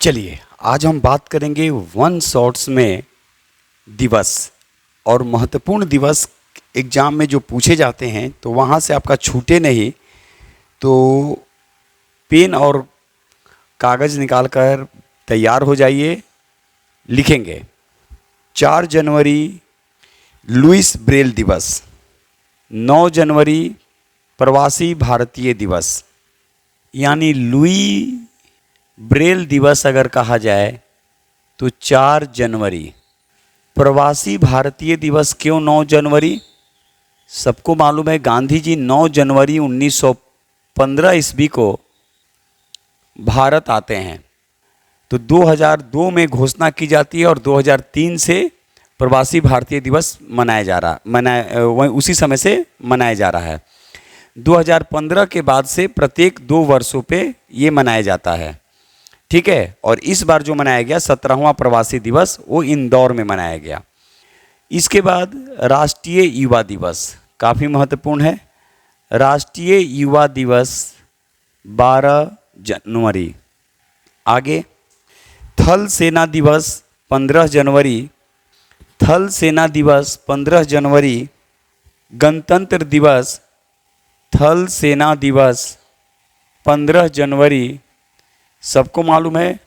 चलिए आज हम बात करेंगे वन शॉट्स में दिवस और महत्वपूर्ण दिवस एग्जाम में जो पूछे जाते हैं, तो वहाँ से आपका छूटे नहीं। तो पेन और कागज़ निकाल कर तैयार हो जाइए। लिखेंगे 4 जनवरी लुइस ब्रेल दिवस, 9 जनवरी प्रवासी भारतीय दिवस। यानी लुई ब्रेल दिवस अगर कहा जाए तो 4 जनवरी। प्रवासी भारतीय दिवस क्यों 9 जनवरी? सबको मालूम है गांधी जी 9 जनवरी 1915 ईस्वी को भारत आते हैं। तो 2002 में घोषणा की जाती है और 2003 से प्रवासी भारतीय दिवस उसी समय से मनाया जा रहा है। 2015 के बाद से प्रत्येक 2 वर्षों पे ये मनाया जाता है, ठीक है। और इस बार जो मनाया गया 17वां प्रवासी दिवस, वो इंदौर में मनाया गया। इसके बाद राष्ट्रीय युवा दिवस काफ़ी महत्वपूर्ण है। राष्ट्रीय युवा दिवस 12 जनवरी। आगे थल सेना दिवस 15 जनवरी। थल सेना दिवस 15 जनवरी। गणतंत्र दिवस, थल सेना दिवस 15 जनवरी। सबको मालूम है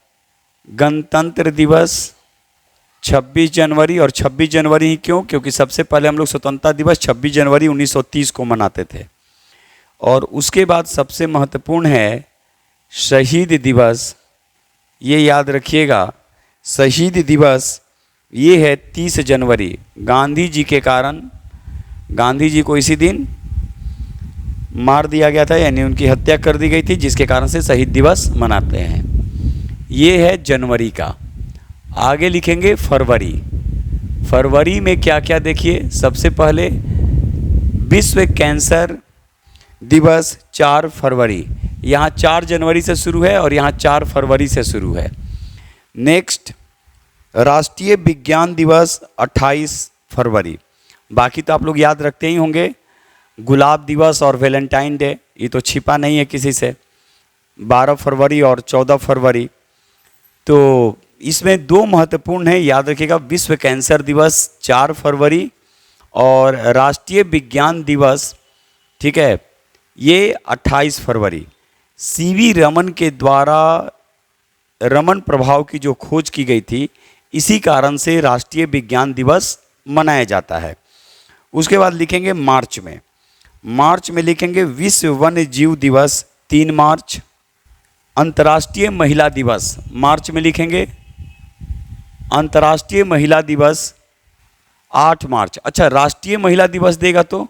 गणतंत्र दिवस 26 जनवरी। और 26 जनवरी ही क्यों? क्योंकि सबसे पहले हम लोग स्वतंत्रता दिवस 26 जनवरी 1930 को मनाते थे। और उसके बाद सबसे महत्वपूर्ण है शहीद दिवस। ये याद रखिएगा, शहीद दिवस ये है 30 जनवरी। गांधी जी के कारण, गांधी जी को इसी दिन मार दिया गया था, यानी उनकी हत्या कर दी गई थी, जिसके कारण से शहीद दिवस मनाते हैं। ये है जनवरी का। आगे लिखेंगे फरवरी। फरवरी में क्या क्या देखिए, सबसे पहले विश्व कैंसर दिवस 4 फरवरी। यहाँ 4 जनवरी से शुरू है और यहाँ 4 फरवरी से शुरू है। नेक्स्ट राष्ट्रीय विज्ञान दिवस 28 फरवरी। बाकी तो आप लोग याद रखते ही होंगे, गुलाब दिवस और वैलेंटाइन डे, ये तो छिपा नहीं है किसी से। 12 फरवरी और 14 फरवरी। तो इसमें 2 महत्वपूर्ण है, याद रखिएगा, विश्व कैंसर दिवस 4 फरवरी और राष्ट्रीय विज्ञान दिवस, ठीक है, ये 28 फरवरी। सीवी रमन के द्वारा रमन प्रभाव की जो खोज की गई थी, इसी कारण से राष्ट्रीय विज्ञान दिवस मनाया जाता है। उसके बाद लिखेंगे मार्च में। मार्च में लिखेंगे विश्व वन्य जीव दिवस 3 मार्च। अंतर्राष्ट्रीय महिला दिवस मार्च में लिखेंगे। अंतर्राष्ट्रीय महिला दिवस 8 मार्च। अच्छा, राष्ट्रीय महिला दिवस देगा तो,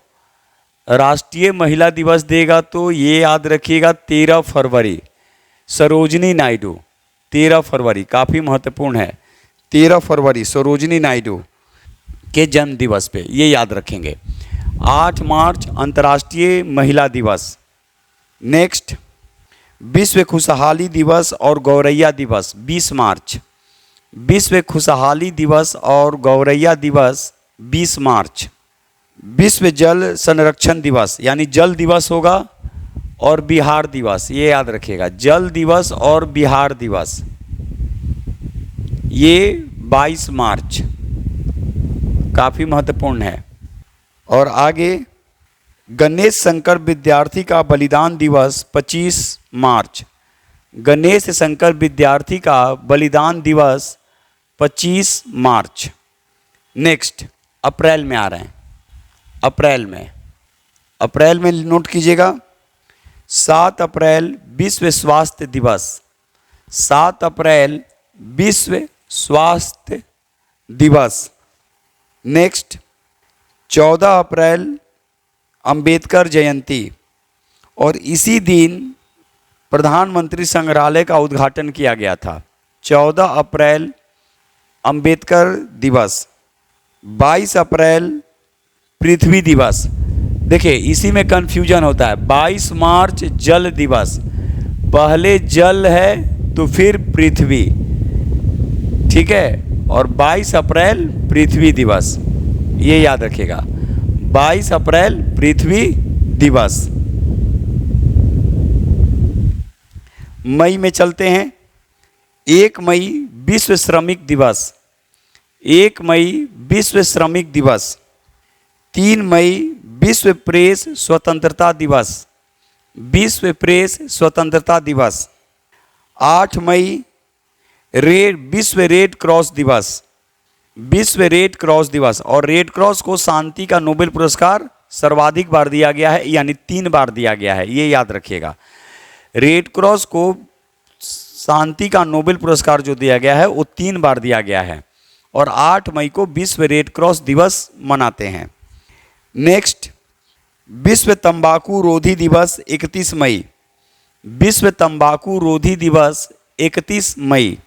राष्ट्रीय महिला दिवस देगा तो ये याद रखिएगा 13 फरवरी। सरोजिनी नायडू 13 फरवरी, काफ़ी महत्वपूर्ण है। 13 फरवरी सरोजिनी नायडू के जन्म दिवस पे ये याद रखेंगे। 8 मार्च अंतर्राष्ट्रीय महिला दिवस। नेक्स्ट विश्व खुशहाली दिवस और गौरैया दिवस 20 मार्च। विश्व खुशहाली दिवस और गौरैया दिवस 20 मार्च। विश्व जल संरक्षण दिवस, यानी जल दिवस होगा, और बिहार दिवस, ये याद रखिएगा, जल दिवस और बिहार दिवस ये 22 मार्च, काफ़ी महत्वपूर्ण है। और आगे गणेश शंकर विद्यार्थी का बलिदान दिवस 25 मार्च। गणेश शंकर विद्यार्थी का बलिदान दिवस 25 मार्च। नेक्स्ट अप्रैल में आ रहे हैं। अप्रैल में नोट कीजिएगा 7 अप्रैल विश्व स्वास्थ्य दिवस। 7 अप्रैल विश्व स्वास्थ्य दिवस। नेक्स्ट 14 अप्रैल अंबेडकर जयंती, और इसी दिन प्रधानमंत्री संग्रहालय का उद्घाटन किया गया था। 14 अप्रैल अंबेडकर दिवस। 22 अप्रैल पृथ्वी दिवस। देखिए इसी में कंफ्यूजन होता है। 22 मार्च जल दिवस, पहले जल है तो फिर पृथ्वी, ठीक है, और 22 अप्रैल पृथ्वी दिवस, ये याद रखिएगा। 22 अप्रैल पृथ्वी दिवस। मई में चलते हैं। 1 मई विश्व श्रमिक दिवस, 1 मई विश्व श्रमिक दिवस। 3 मई विश्व प्रेस स्वतंत्रता दिवस, विश्व प्रेस स्वतंत्रता दिवस। 8 मई विश्व रेड क्रॉस दिवस, विश्व रेड क्रॉस दिवस। और रेड क्रॉस को शांति का नोबेल पुरस्कार सर्वाधिक बार दिया गया है, यानी 3 बार दिया गया है, ये याद रखिएगा। रेड क्रॉस को शांति का नोबेल पुरस्कार जो दिया गया है वो 3 बार दिया गया है। और 8 मई को विश्व रेड क्रॉस दिवस मनाते हैं। नेक्स्ट, विश्व तंबाकू रोधी दिवस 31 मई, विश्व तंबाकू रोधी दिवस 31 मई।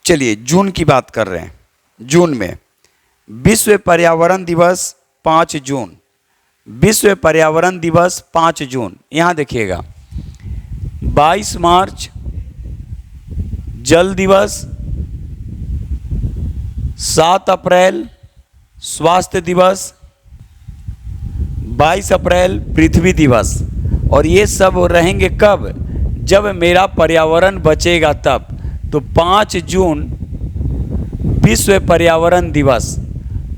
चलिए जून की बात कर रहे हैं। जून में विश्व पर्यावरण दिवस 5 जून, विश्व पर्यावरण दिवस 5 जून। यहाँ देखिएगा 22 मार्च जल दिवस, 7 अप्रैल स्वास्थ्य दिवस, 22 अप्रैल पृथ्वी दिवस। और ये सब रहेंगे कब? जब मेरा पर्यावरण बचेगा तब। तो 5 जून विश्व पर्यावरण दिवस,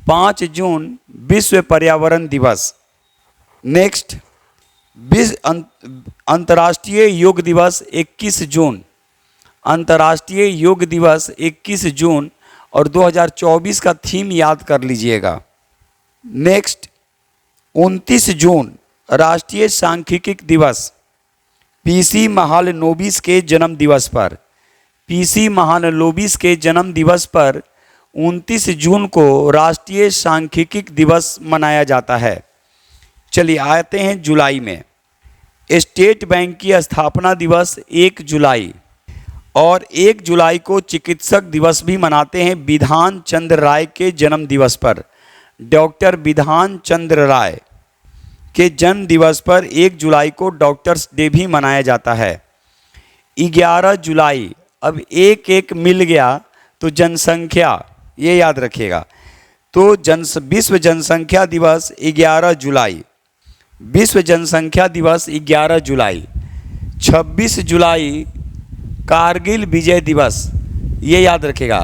5 जून विश्व पर्यावरण दिवस। नेक्स्ट, अंतर्राष्ट्रीय योग दिवस 21 जून, अंतर्राष्ट्रीय योग दिवस 21 जून। और 2024 का थीम याद कर लीजिएगा। नेक्स्ट, 29 जून राष्ट्रीय सांख्यिकी दिवस, पीसी महालनोबिस के जन्म दिवस पर, पीसी महालनोबिस के जन्म दिवस पर 29 जून को राष्ट्रीय सांख्यिकी दिवस मनाया जाता है। चलिए आते हैं जुलाई में। स्टेट बैंक की स्थापना दिवस 1 जुलाई। और 1 जुलाई को चिकित्सक दिवस भी मनाते हैं विधान चंद्र राय के जन्म दिवस पर। डॉक्टर विधान चंद्र राय के जन्म दिवस पर 1 जुलाई को डॉक्टर्स डे भी मनाया जाता है। 11 जुलाई, अब एक एक मिल गया तो जनसंख्या, ये याद रखिएगा। तो विश्व जनसंख्या दिवस 11 जुलाई, विश्व जनसंख्या दिवस 11 जुलाई। 26 जुलाई कारगिल विजय दिवस, ये याद रखेगा।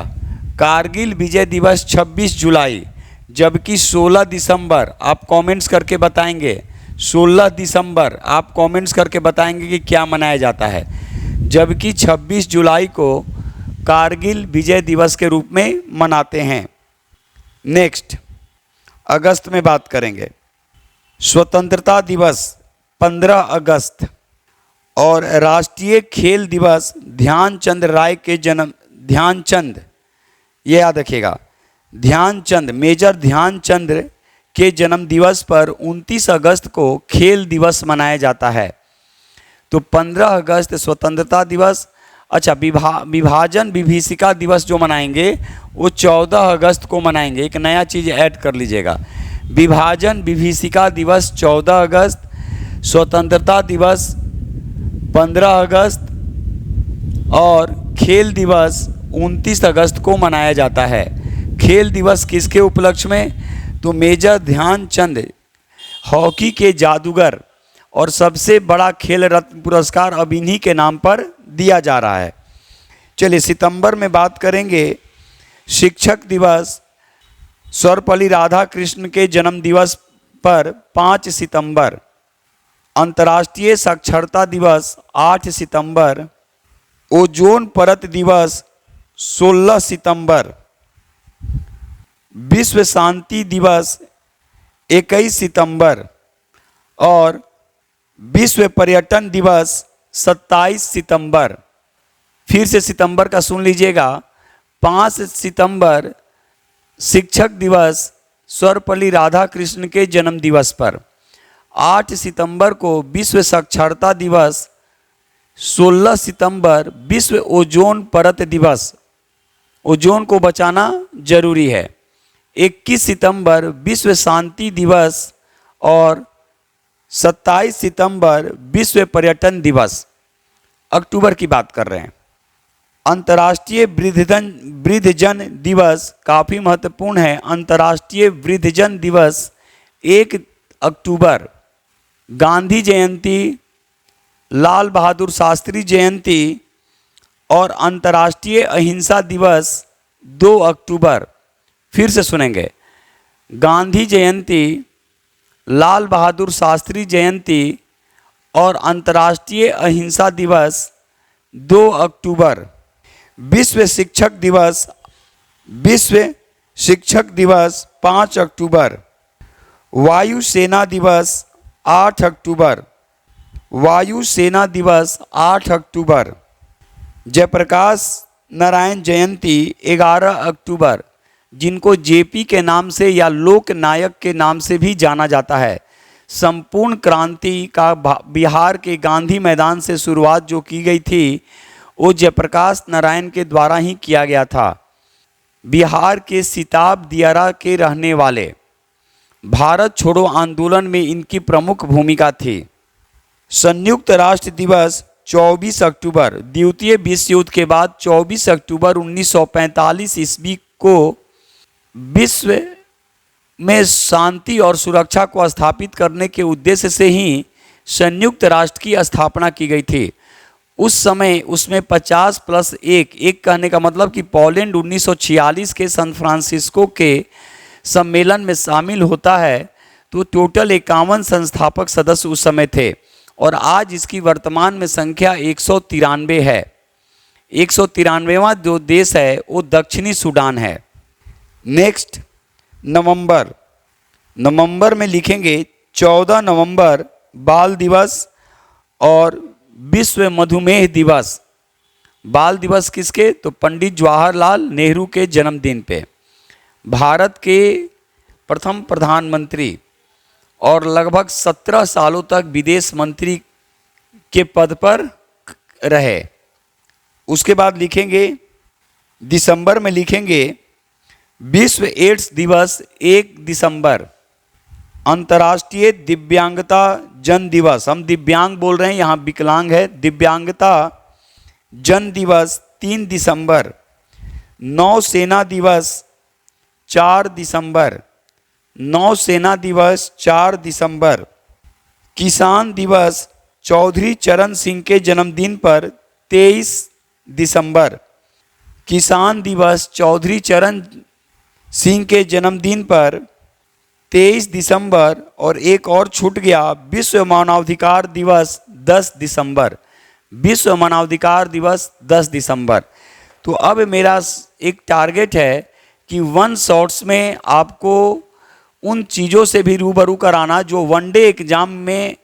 कारगिल विजय दिवस 26 जुलाई। जबकि 16 दिसंबर आप कमेंट्स करके बताएंगे, 16 दिसंबर आप कमेंट्स करके बताएंगे कि क्या मनाया जाता है। जबकि 26 जुलाई को कारगिल विजय दिवस के रूप में मनाते हैं। नेक्स्ट, अगस्त में बात करेंगे। स्वतंत्रता दिवस 15 अगस्त। और राष्ट्रीय खेल दिवस ध्यानचंद राय के जन्म, ध्यानचंद, ये याद रखिएगा, ध्यानचंद, मेजर ध्यानचंद के जन्म दिवस पर 29 अगस्त को खेल दिवस मनाया जाता है। तो 15 अगस्त स्वतंत्रता दिवस। अच्छा, विभाजन विभीषिका दिवस जो मनाएंगे वो 14 अगस्त को मनाएंगे। एक नया चीज़ ऐड कर लीजिएगा, विभाजन विभीषिका दिवस 14 अगस्त, स्वतंत्रता दिवस 15 अगस्त और खेल दिवस 29 अगस्त को मनाया जाता है। खेल दिवस किसके उपलक्ष्य में? तो मेजर ध्यानचंद, हॉकी के जादूगर, और सबसे बड़ा खेल रत्न पुरस्कार अब इन्हीं के नाम पर दिया जा रहा है। चलिए सितंबर में बात करेंगे। शिक्षक दिवस सर्वपल्ली राधाकृष्ण के जन्म दिवस पर 5 सितंबर। अंतर्राष्ट्रीय साक्षरता दिवस 8 सितंबर। ओजोन परत दिवस 16 सितंबर। विश्व शांति दिवस 21 सितंबर। और विश्व पर्यटन दिवस 27 सितंबर। फिर से सितंबर का सुन लीजिएगा। 5 सितंबर शिक्षक दिवस सर्वपल्ली राधाकृष्ण के जन्म दिवस पर। 8 सितंबर को विश्व साक्षरता दिवस। 16 सितंबर विश्व ओजोन परत दिवस, ओजोन को बचाना जरूरी है। 21 सितंबर विश्व शांति दिवस और 27 सितंबर विश्व पर्यटन दिवस। अक्टूबर की बात कर रहे हैं। अंतर्राष्ट्रीय वृद्धजन दिवस काफ़ी महत्वपूर्ण है। अंतर्राष्ट्रीय वृद्धजन दिवस 1 अक्टूबर। गांधी जयंती, लाल बहादुर शास्त्री जयंती और अंतर्राष्ट्रीय अहिंसा दिवस 2 अक्टूबर। फिर से सुनेंगे, गांधी जयंती, लाल बहादुर शास्त्री जयंती और अंतर्राष्ट्रीय अहिंसा दिवस 2 अक्टूबर। विश्व शिक्षक दिवस 5 अक्टूबर। वायु सेना दिवस 8 अक्टूबर। वायु सेना दिवस 8 अक्टूबर। जयप्रकाश नारायण जयंती 11 अक्टूबर, जिनको जेपी के नाम से या लोक नायक के नाम से भी जाना जाता है। संपूर्ण क्रांति का बिहार के गांधी मैदान से शुरुआत जो की गई थी वो जयप्रकाश नारायण के द्वारा ही किया गया था। बिहार के सिताब दियारा के रहने वाले। भारत छोड़ो आंदोलन में इनकी प्रमुख भूमिका थी। संयुक्त राष्ट्र दिवस 24 अक्टूबर। द्वितीय विश्व युद्ध के बाद 24 अक्टूबर 1945 ईस्वी को विश्व में शांति और सुरक्षा को स्थापित करने के उद्देश्य से ही संयुक्त राष्ट्र की स्थापना की गई थी। उस समय उसमें 50+1, एक कहने का मतलब कि पोलैंड 1946 के सैन फ्रांसिस्को के सम्मेलन में शामिल होता है, तो टोटल 51 संस्थापक सदस्य उस समय थे और आज इसकी वर्तमान में संख्या 193 है। 193वां जो देश है वो दक्षिणी सूडान है। नेक्स्ट नवंबर में लिखेंगे 14 नवंबर बाल दिवस और विश्व मधुमेह दिवस। बाल दिवस किसके? तो पंडित जवाहरलाल नेहरू के जन्मदिन पे। भारत के प्रथम प्रधानमंत्री और लगभग 17 सालों तक विदेश मंत्री के पद पर रहे। उसके बाद लिखेंगे दिसंबर में लिखेंगे विश्व एड्स दिवस 1 दिसंबर। अंतर्राष्ट्रीय दिव्यांगता जन दिवस, हम दिव्यांग बोल रहे हैं, यहाँ विकलांग है। दिव्यांगता जन दिवस 3 दिसंबर। नौसेना दिवस 4 दिसंबर। नौसेना दिवस 4 दिसंबर। किसान दिवस चौधरी चरण सिंह के जन्मदिन पर 23 दिसंबर। किसान दिवस चौधरी चरण सिंह के जन्मदिन पर 23 दिसंबर। और एक और छूट गया, विश्व मानवाधिकार दिवस 10 दिसंबर। विश्व मानवाधिकार दिवस 10 दिसंबर। तो अब मेरा एक टारगेट है कि 1 शॉर्ट्स में आपको उन चीज़ों से भी रूबरू कराना जो वनडे एग्जाम में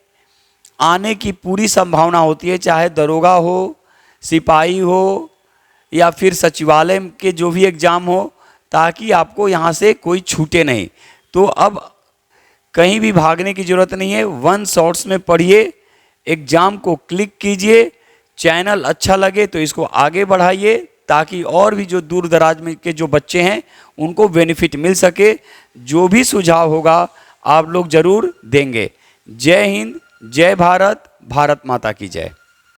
आने की पूरी संभावना होती है, चाहे दरोगा हो, सिपाही हो या फिर सचिवालय के जो भी एग्ज़ाम हो, ताकि आपको यहाँ से कोई छूटे नहीं। तो अब कहीं भी भागने की ज़रूरत नहीं है, 1 शॉर्ट्स में पढ़िए, एग्ज़ाम को क्लिक कीजिए। चैनल अच्छा लगे तो इसको आगे बढ़ाइए ताकि और भी जो दूर दराज में के जो बच्चे हैं उनको बेनिफिट मिल सके। जो भी सुझाव होगा आप लोग ज़रूर देंगे। जय हिंद, जय भारत, भारत माता की जय।